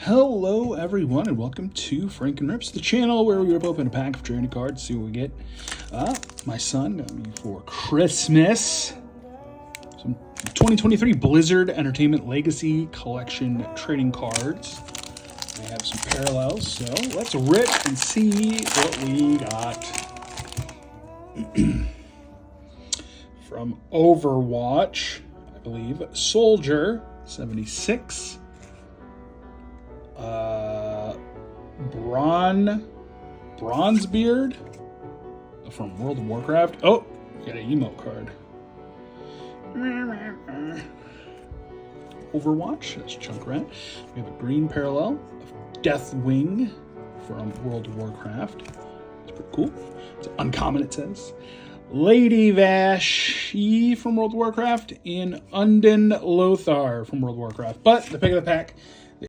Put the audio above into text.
Hello everyone and welcome to Frank and Rips, the channel where we rip open a pack of trading cards, see what we get. My son got me for Christmas some 2023 Blizzard Entertainment Legacy Collection trading cards. We have some parallels, so let's rip and see what we got. From Overwatch, I believe, Soldier 76. Bronzebeard from World of Warcraft. Oh, we got an emote card. Overwatch, that's Junkrat. We have a green parallel of Deathwing from World of Warcraft. It's pretty cool. It's uncommon, it says. Lady Vashj from World of Warcraft and Undine Lothar from World of Warcraft. But the pick of the pack